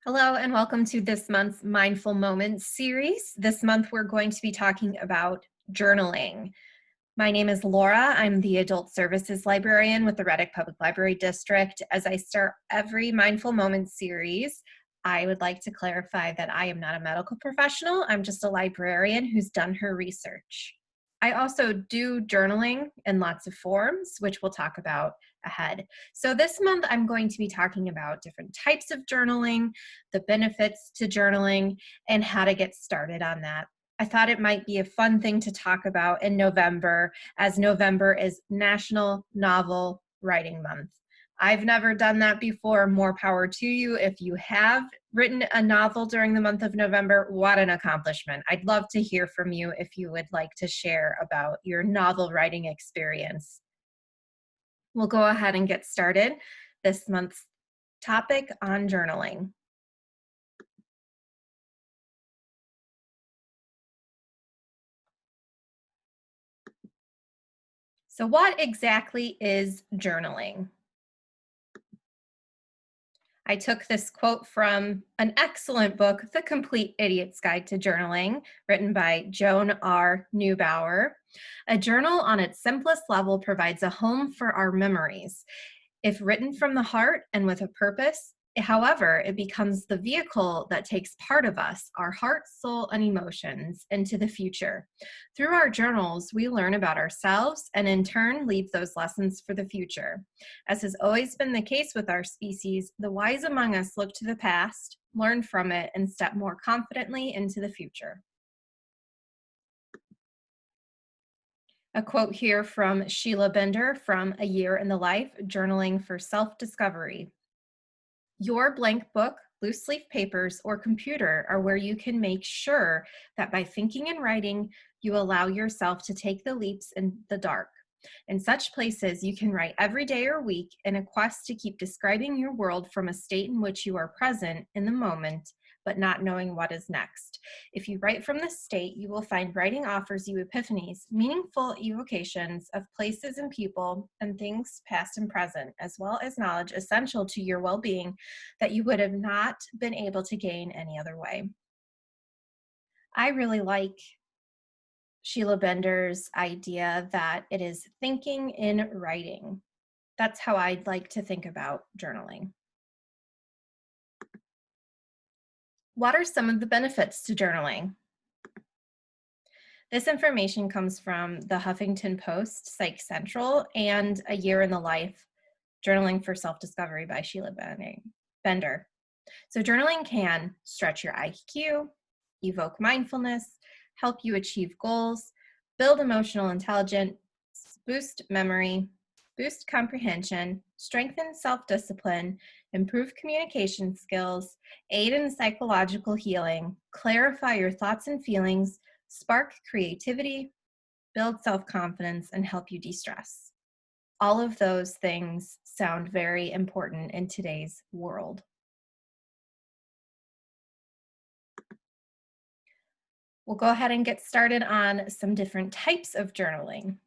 Hello and welcome to this month's Mindful Moments series. This month we're going to be talking about journaling. My name is Laura. I'm the Adult Services Librarian with the Reddick Public Library District. As I start every Mindful Moments series, I would like to clarify that I am not a medical professional. I'm just a librarian who's done her research. I also do journaling in lots of forms, which we'll talk about ahead. So this month I'm going to be talking about different types of journaling, the benefits to journaling, and how to get started on that. I thought it might be a fun thing to talk about in November, as November is National Novel Writing Month. I've never done that before. More power to you. If you have written a novel during the month of November, what an accomplishment. I'd love to hear from you if you would like to share about your novel writing experience. We'll go ahead and get started. This month's topic on journaling. So what exactly is journaling? I took this quote from an excellent book, The Complete Idiot's Guide to Journaling, written by Joan R. Neubauer. A journal on its simplest level provides a home for our memories. If written from the heart and with a purpose, however, it becomes the vehicle that takes part of us, our heart, soul, and emotions, into the future. Through our journals, we learn about ourselves and in turn leave those lessons for the future. As has always been the case with our species, the wise among us look to the past, learn from it, and step more confidently into the future. A quote here from Sheila Bender from A Year in the Life, Journaling for Self-Discovery. Your blank book, loose leaf papers, or computer are where you can make sure that by thinking and writing, you allow yourself to take the leaps in the dark. In such places, you can write every day or week in a quest to keep describing your world from a state in which you are present in the moment, but not knowing what is next. If you write from this state, you will find writing offers you epiphanies, meaningful evocations of places and people and things past and present, as well as knowledge essential to your well-being that you would have not been able to gain any other way. I really like Sheila Bender's idea that it is thinking in writing. That's how I'd like to think about journaling. What are some of the benefits to journaling? This information comes from the Huffington Post, Psych Central, and A Year in the Life, Journaling for Self-Discovery by Sheila Bender. So journaling can stretch your IQ, evoke mindfulness, help you achieve goals, build emotional intelligence, boost memory, boost comprehension, strengthen self-discipline, improve communication skills, aid in psychological healing, clarify your thoughts and feelings, spark creativity, build self-confidence, and help you de-stress. All of those things sound very important in today's world. We'll go ahead and get started on some different types of journaling.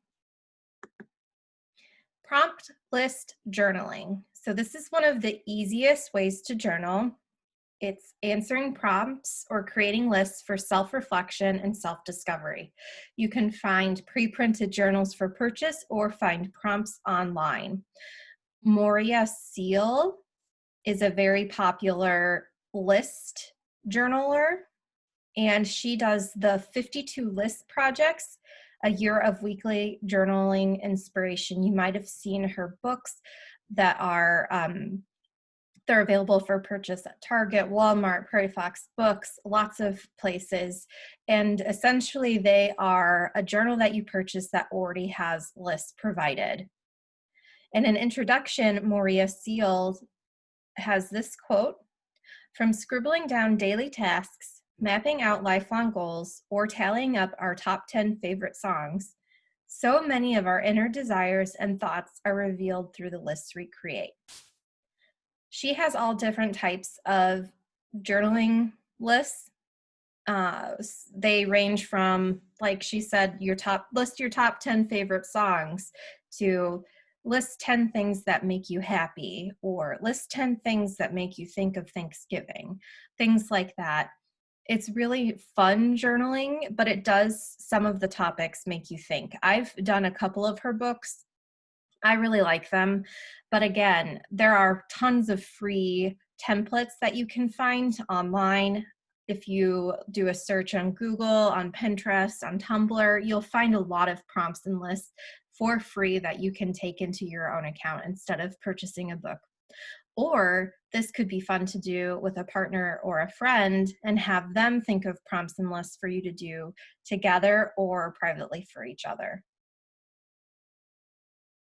Prompt list journaling. So this is one of the easiest ways to journal. It's answering prompts or creating lists for self-reflection and self-discovery. You can find pre-printed journals for purchase or find prompts online. Moria Seal is a very popular list journaler, and she does the 52 list projects, a year of weekly journaling inspiration. You might have seen her books that are they're available for purchase at Target, Walmart, Prairie Fox Books, lots of places. And essentially they are a journal that you purchase that already has lists provided. In an introduction, Moria Seal has this quote: "From scribbling down daily tasks, mapping out lifelong goals, or tallying up our top 10 favorite songs, so many of our inner desires and thoughts are revealed through the lists we create." She has all different types of journaling lists. They range from, like she said, your top 10 favorite songs to list 10 things that make you happy, or list 10 things that make you think of Thanksgiving, things like that. It's really fun journaling, but it does some of the topics make you think. I've done a couple of her books. I really like them. But again, there are tons of free templates that you can find online. If you do a search on Google, on Pinterest, on Tumblr, you'll find a lot of prompts and lists for free that you can take into your own account instead of purchasing a book. Or this could be fun to do with a partner or a friend and have them think of prompts and lists for you to do together or privately for each other.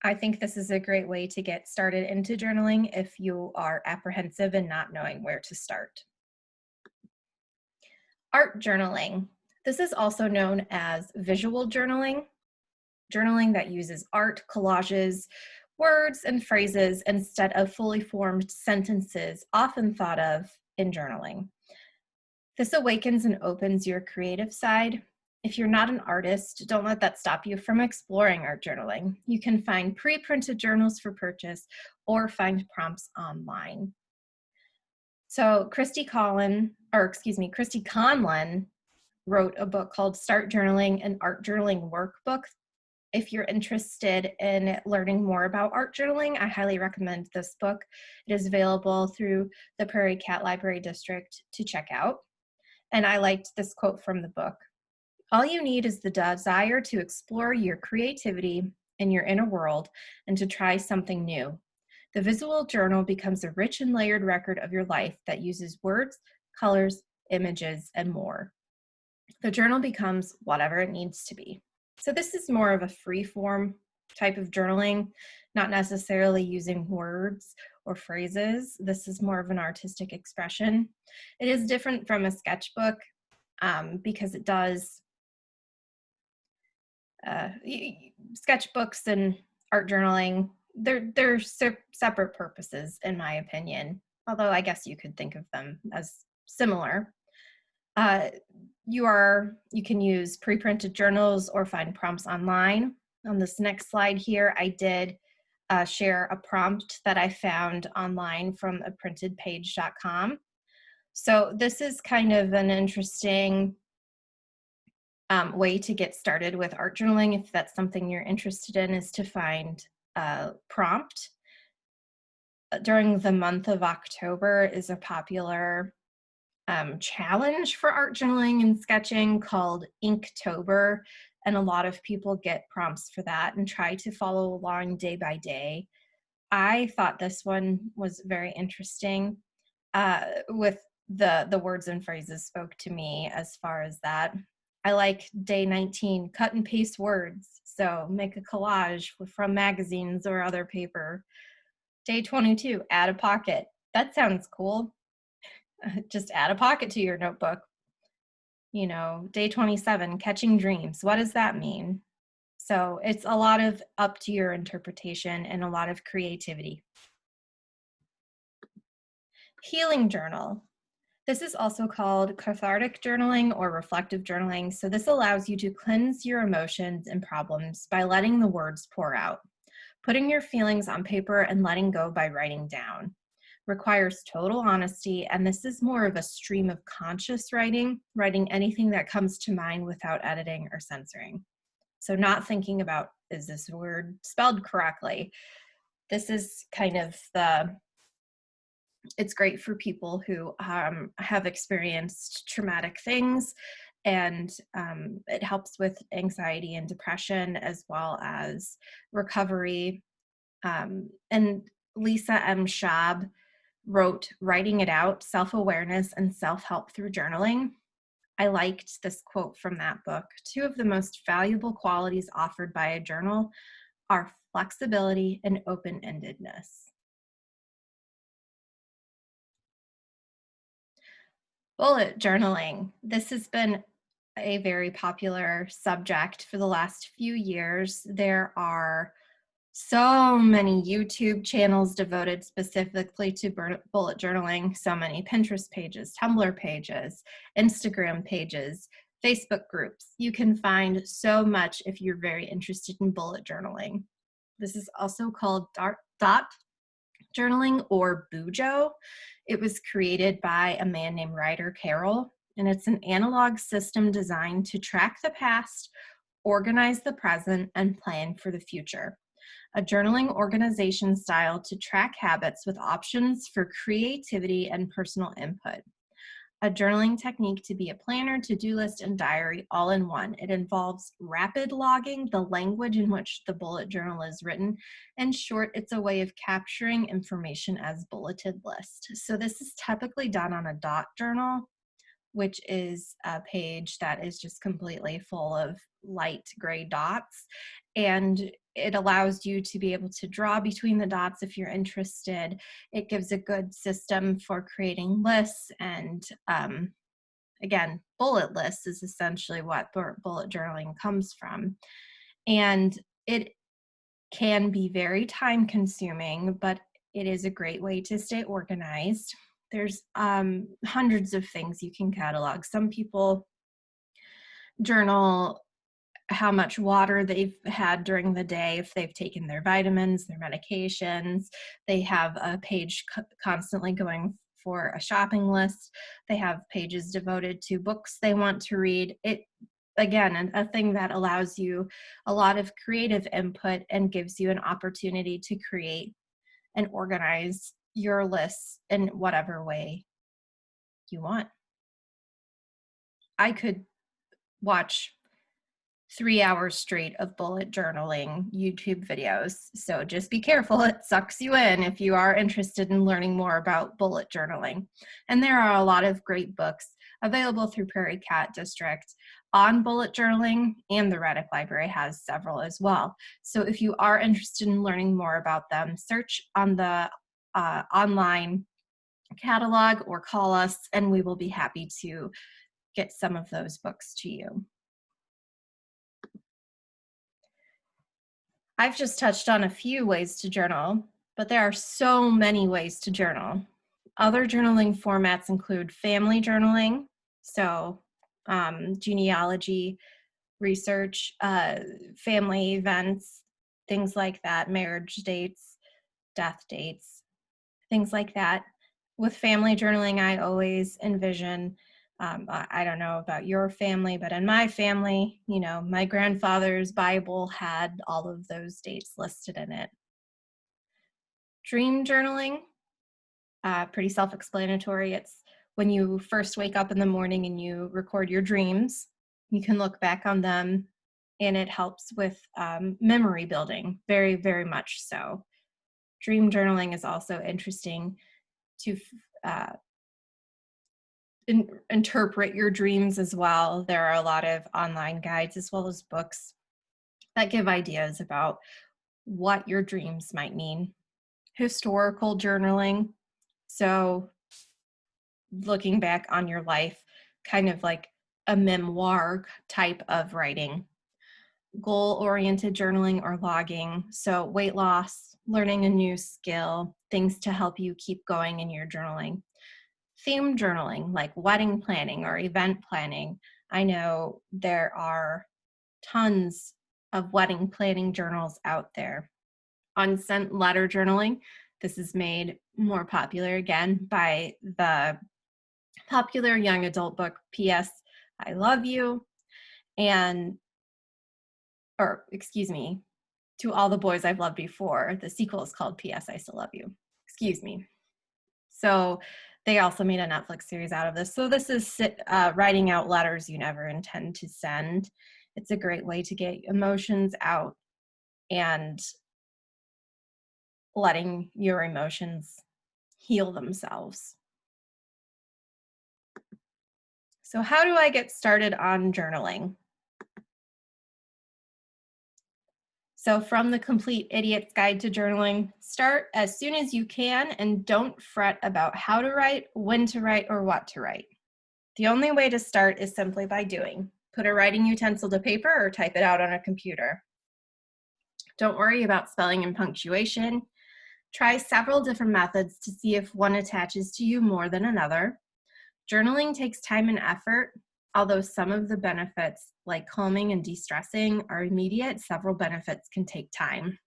I think this is a great way to get started into journaling if you are apprehensive and not knowing where to start. Art journaling. This is also known as visual journaling, journaling that uses art, collages, words, and phrases instead of fully formed sentences often thought of in journaling. This awakens and opens your creative side. If you're not an artist, don't let that stop you from exploring art journaling. You can find pre-printed journals for purchase or find prompts online. So Christy Conlon wrote a book called Start Journaling, an Art Journaling Workbook. If you're interested in learning more about art journaling, I highly recommend this book. It is available through the Prairie Cat Library District to check out. And I liked this quote from the book. All you need is the desire to explore your creativity and your inner world and to try something new. The visual journal becomes a rich and layered record of your life that uses words, colors, images, and more. The journal becomes whatever it needs to be. So this is more of a free form type of journaling, not necessarily using words or phrases. This is more of an artistic expression. It is different from a sketchbook because it does sketchbooks and art journaling, they're separate purposes in my opinion, although I guess you could think of them as similar. You can use pre-printed journals or find prompts online. On this next slide here, I did share a prompt that I found online from aprintedpage.com. So this is kind of an interesting way to get started with art journaling, if that's something you're interested in, is to find a prompt. During the month of October is a popular challenge for art journaling and sketching called Inktober, and a lot of people get prompts for that and try to follow along day by day. I thought this one was very interesting with the words and phrases spoke to me as far as that. I like day 19, cut and paste words. So make a collage from magazines or other paper. Day 22, add a pocket. That sounds cool. Just add a pocket to your notebook. You know, day 27, catching dreams. What does that mean? So it's a lot of up to your interpretation and a lot of creativity. Healing journal. This is also called cathartic journaling or reflective journaling. So this allows you to cleanse your emotions and problems by letting the words pour out. Putting your feelings on paper and letting go by writing down. Requires total honesty, and this is more of a stream of conscious writing anything that comes to mind without editing or censoring. So not thinking about, is this word spelled correctly? This is kind of it's great for people who have experienced traumatic things, and it helps with anxiety and depression as well as recovery. And Lisa M. Schaub wrote Writing It Out, Self-Awareness and Self-Help Through Journaling. I liked this quote from that book. Two of the most valuable qualities offered by a journal are flexibility and open-endedness. Bullet journaling. This has been a very popular subject for the last few years. There are so many YouTube channels devoted specifically to bullet journaling, so many Pinterest pages, Tumblr pages, Instagram pages, Facebook groups. You can find so much if you're very interested in bullet journaling. This is also called dot journaling or bujo. It was created by a man named Ryder Carroll, and it's an analog system designed to track the past, organize the present, and plan for the future. A journaling organization style to track habits with options for creativity and personal input. A journaling technique to be a planner, to-do list, and diary all in one. It involves rapid logging, the language in which the bullet journal is written. In short, it's a way of capturing information as bulleted list. So this is typically done on a dot journal, which is a page that is just completely full of light gray dots. And it allows you to be able to draw between the dots if you're interested. It gives a good system for creating lists. And again, bullet lists is essentially what bullet journaling comes from. And it can be very time consuming, but it is a great way to stay organized. There's hundreds of things you can catalog. Some people journal how much water they've had during the day, if they've taken their vitamins, their medications. They have a page constantly going for a shopping list. They have pages devoted to books they want to read. It, again, a thing that allows you a lot of creative input and gives you an opportunity to create and organize your lists in whatever way you want. I could watch 3 hours straight of bullet journaling YouTube videos. So just be careful, it sucks you in if you are interested in learning more about bullet journaling. And there are a lot of great books available through Prairie Cat District on bullet journaling, and the Reddick Library has several as well. So if you are interested in learning more about them, search on the online catalog or call us, and we will be happy to get some of those books to you. I've just touched on a few ways to journal, but there are so many ways to journal. Other journaling formats include family journaling, so genealogy, research, family events, things like that, marriage dates, death dates, things like that. With family journaling, I always envision, I don't know about your family, but in my family, you know, my grandfather's Bible had all of those dates listed in it. Dream journaling, pretty self-explanatory. It's when you first wake up in the morning and you record your dreams. You can look back on them, and it helps with memory building, very, very much so. Dream journaling is also interesting to interpret your dreams as well. There are a lot of online guides as well as books that give ideas about what your dreams might mean. Historical journaling, so looking back on your life, kind of like a memoir type of writing. Goal-oriented journaling or logging, so weight loss, learning a new skill, things to help you keep going in your journaling. Theme journaling, like wedding planning or event planning. I know there are tons of wedding planning journals out there. Unsent letter journaling, this is made more popular again by the popular young adult book, P.S. I Love You, and, or excuse me, To All the Boys I've Loved Before. The sequel is called P.S. I Still Love You. Excuse me. So they also made a Netflix series out of this. So this is writing out letters you never intend to send. It's a great way to get emotions out and letting your emotions heal themselves. So how do I get started on journaling? So from the Complete Idiot's Guide to Journaling, start as soon as you can and don't fret about how to write, when to write, or what to write. The only way to start is simply by doing. Put a writing utensil to paper or type it out on a computer. Don't worry about spelling and punctuation. Try several different methods to see if one attaches to you more than another. Journaling takes time and effort. Although some of the benefits, like calming and de-stressing, are immediate, several benefits can take time.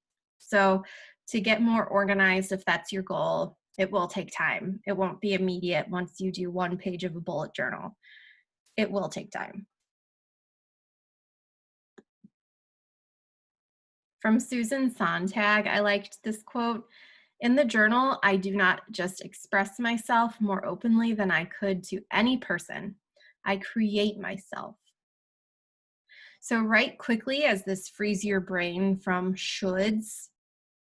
So to get more organized, if that's your goal, it will take time. It won't be immediate once you do one page of a bullet journal. It will take time. From Susan Sontag, I liked this quote. In the journal, I do not just express myself more openly than I could to any person. I create myself. So write quickly, as this frees your brain from shoulds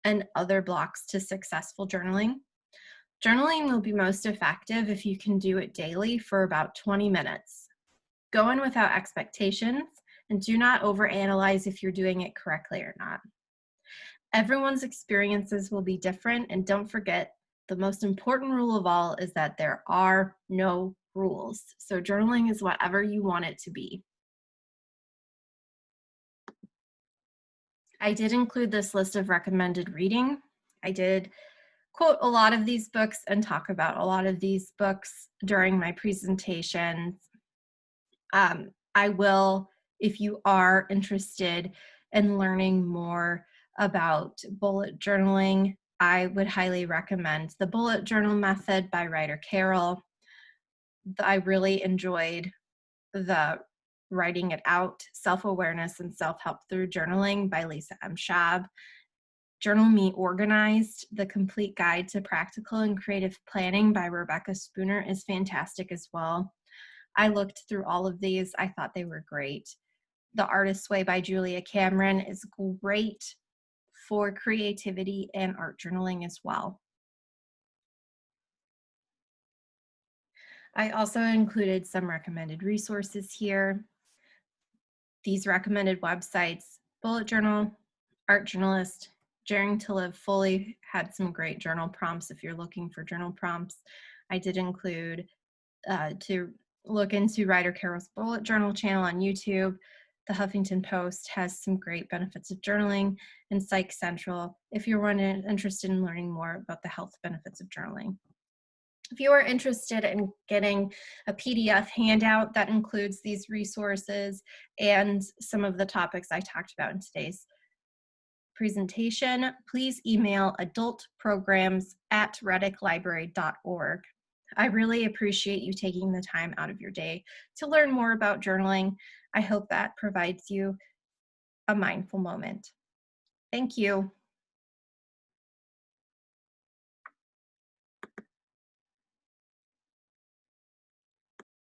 and other blocks to successful journaling. Journaling will be most effective if you can do it daily for about 20 minutes. Go in without expectations and do not overanalyze if you're doing it correctly or not. Everyone's experiences will be different, and don't forget, the most important rule of all is that there are no rules. So journaling is whatever you want it to be. I did include this list of recommended reading. I did quote a lot of these books and talk about a lot of these books during my presentations. I will, if you are interested in learning more about bullet journaling, I would highly recommend The Bullet Journal Method by Ryder Carroll. I really enjoyed the Writing It Out, Self-Awareness and Self-Help Through Journaling by Lisa M. Schaub. Journal Me Organized, The Complete Guide to Practical and Creative Planning by Rebecca Spooner is fantastic as well. I looked through all of these. I thought they were great. The Artist's Way by Julia Cameron is great for creativity and art journaling as well. I also included some recommended resources here. These recommended websites: Bullet Journal, Art Journalist, Daring to Live Fully had some great journal prompts if you're looking for journal prompts. I did include to look into Ryder Carroll's Bullet Journal channel on YouTube. The Huffington Post has some great benefits of journaling, and Psych Central if you're interested in learning more about the health benefits of journaling. If you are interested in getting a PDF handout that includes these resources and some of the topics I talked about in today's presentation, please email adultprograms@reddicklibrary.org. I really appreciate you taking the time out of your day to learn more about journaling. I hope that provides you a mindful moment. Thank you.